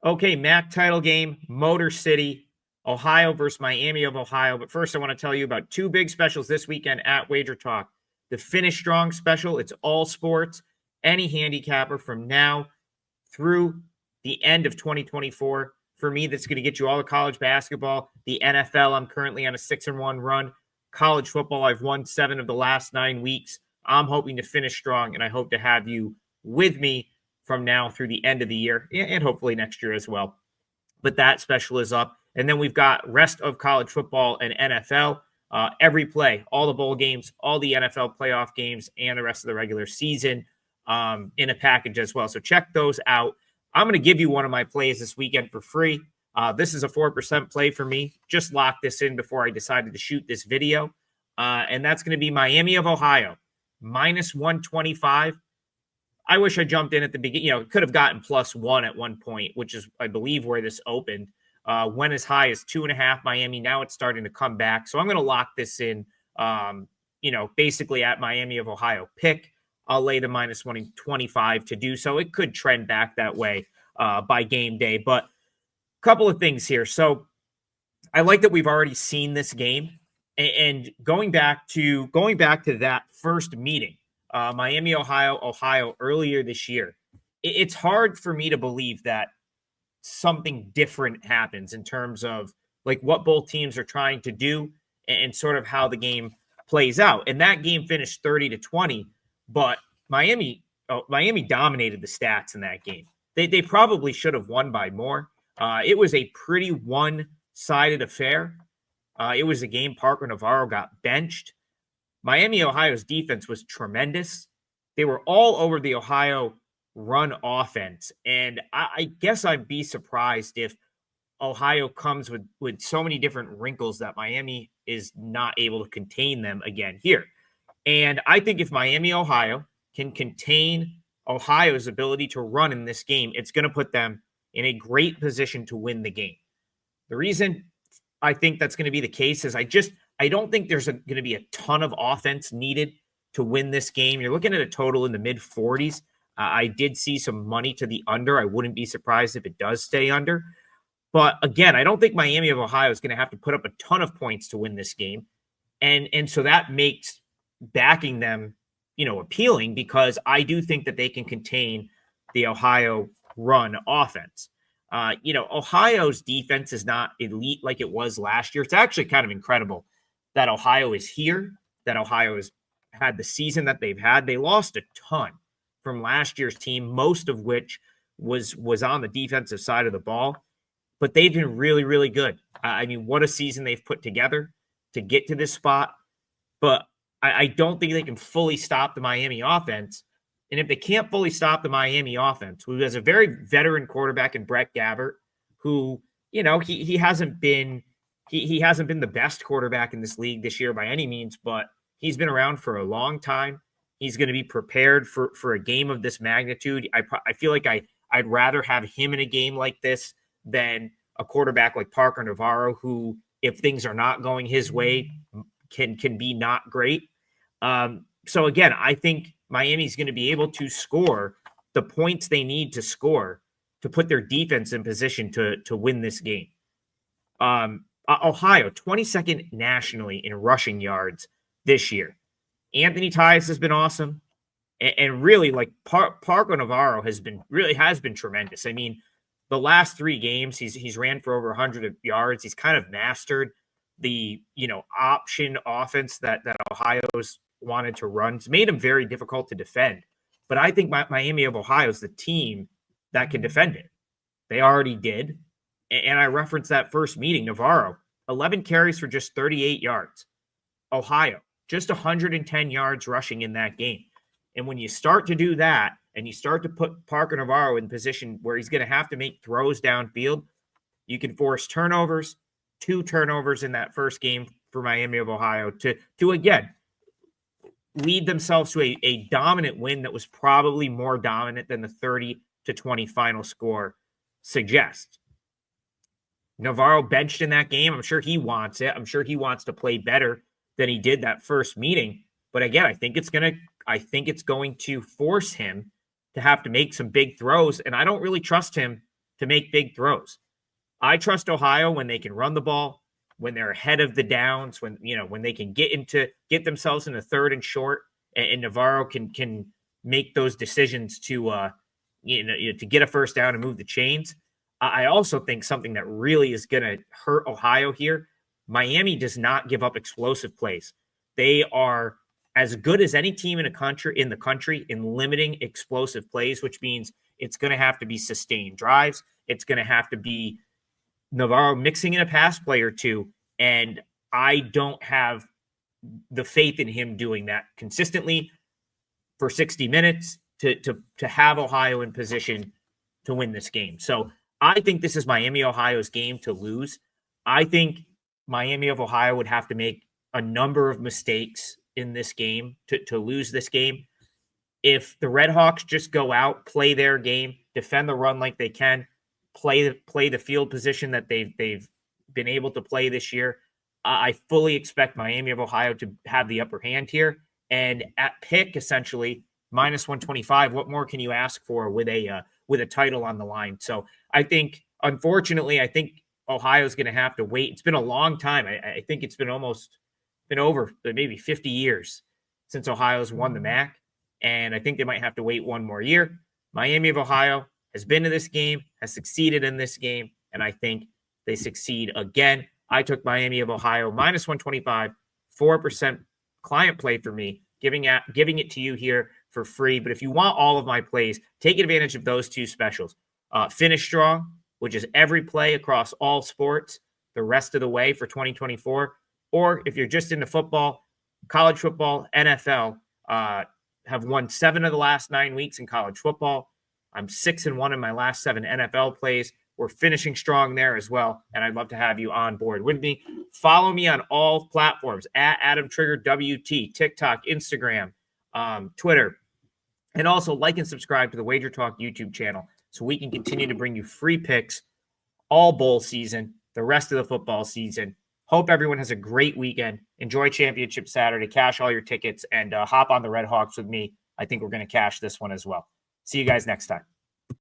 Okay, MAC title game, Motor City, Ohio versus Miami of Ohio. But first, I want to tell you about two big specials this weekend at Wager Talk. The Finish Strong special, it's all sports, any handicapper from now through the end of 2024. For me, that's going to get you all the college basketball, the NFL. I'm currently on a 6-1 run. College football, I've won 7 of the last 9 weeks. I'm hoping to finish strong, and I hope to have you with me from now through the end of the year and hopefully next year as well. But that special is up. And then we've got rest of college football and NFL, every play, all the bowl games, all the NFL playoff games, and the rest of the regular season in a package as well. So check those out. I'm going to give you one of my plays this weekend for free. This is a 4% play for me. Just locked this in before I decided to shoot this video. And that's going to be Miami of Ohio, minus 125. I wish I jumped in at the beginning. It could have gotten +1 at one point, which is, I believe, where this opened. Went as high as 2.5 Miami. Now it's starting to come back. So I'm going to lock this in, basically at Miami of Ohio pick. I'll lay the minus 125 to do so. It could trend back that way by game day. But a couple of things here. So I like that we've already seen this game. And going back to that first meeting, Miami, Ohio earlier this year, it's hard for me to believe that something different happens in terms of like what both teams are trying to do and sort of how the game plays out. And that game finished 30-20, but Miami dominated the stats in that game. They probably should have won by more. It was a pretty one-sided affair. It was a game Parker Navarro got benched. Miami, Ohio's defense was tremendous. They were all over the Ohio run offense. And I guess I'd be surprised if Ohio comes with so many different wrinkles that Miami is not able to contain them again here. And I think if Miami, Ohio can contain Ohio's ability to run in this game, it's going to put them in a great position to win the game. The reason I think that's going to be the case is I don't think there's going to be a ton of offense needed to win this game. You're looking at a total in the mid-40s. I did see some money to the under. I wouldn't be surprised if it does stay under. But again, I don't think Miami of Ohio is going to have to put up a ton of points to win this game. And so that makes backing them, appealing because I do think that they can contain the Ohio run offense. Ohio's defense is not elite like it was last year. It's actually kind of incredible that Ohio is here, that Ohio has had the season that they've had. They lost a ton from last year's team, most of which was on the defensive side of the ball. But they've been really, really good. What a season they've put together to get to this spot. But I don't think they can fully stop the Miami offense. And if they can't fully stop the Miami offense, who has a very veteran quarterback in Brett Gabbert, who, he hasn't been the best quarterback in this league this year by any means, but he's been around for a long time. He's going to be prepared for a game of this magnitude. I feel like I'd rather have him in a game like this than a quarterback like Parker Navarro, who, if things are not going his way, can be not great. So again, I think Miami's going to be able to score the points they need to score to put their defense in position to win this game. Ohio, 22nd nationally in rushing yards this year. Anthony Tyus has been awesome. And really, like Parker Navarro has been tremendous. The last 3 games, he's ran for over 100 yards. He's kind of mastered the, option offense that Ohio's wanted to run. It's made him very difficult to defend. But I think Miami of Ohio is the team that can defend it. They already did. And I referenced that first meeting, Navarro, 11 carries for just 38 yards. Ohio, just 110 yards rushing in that game. And when you start to do that, and you start to put Parker Navarro in position where he's going to have to make throws downfield, you can force turnovers, 2 turnovers in that first game for Miami of Ohio to again, lead themselves to a dominant win that was probably more dominant than the 30-20 final score suggests. Navarro benched in that game. I'm sure he wants it. I'm sure he wants to play better than he did that first meeting. But again, I think it's going to force him to have to make some big throws. And I don't really trust him to make big throws. I trust Ohio when they can run the ball, when they're ahead of the downs, when they can get themselves in a third and short, and Navarro can make those decisions to to get a first down and move the chains. I also think something that really is going to hurt Ohio here. Miami does not give up explosive plays. They are as good as any team in the country in limiting explosive plays, which means it's going to have to be sustained drives. It's going to have to be Navarro mixing in a pass play or two, and I don't have the faith in him doing that consistently for 60 minutes to have Ohio in position to win this game. So I think this is Miami, Ohio's game to lose. I think Miami of Ohio would have to make a number of mistakes in this game to lose this game. If the RedHawks just go out, play their game, defend the run like they can, play the field position that they've been able to play this year, I fully expect Miami of Ohio to have the upper hand here. And at pick, essentially, minus 125, what more can you ask for with a title on the line? So I think, unfortunately, Ohio's going to have to wait. It's been a long time. I think it's been over maybe 50 years since Ohio's won the MAC. And I think they might have to wait one more year. Miami of Ohio has been to this game, has succeeded in this game, and I think they succeed again. I took Miami of Ohio minus 125, 4% client play for me, giving it to you here for free. But if you want all of my plays, take advantage of those two specials. Finish Strong, which is every play across all sports the rest of the way for 2024. Or if you're just into football, college football, NFL, have won 7 of the last 9 weeks in college football. I'm 6-1 in my last 7 NFL plays. We're finishing strong there as well, and I'd love to have you on board with me. Follow me on all platforms at AdamTriggerWT, TikTok, Instagram, Twitter, and also like and subscribe to the Wager Talk YouTube channel so we can continue to bring you free picks all bowl season, the rest of the football season. Hope everyone has a great weekend. Enjoy Championship Saturday. Cash all your tickets and hop on the RedHawks with me. I think we're going to cash this one as well. See you guys next time.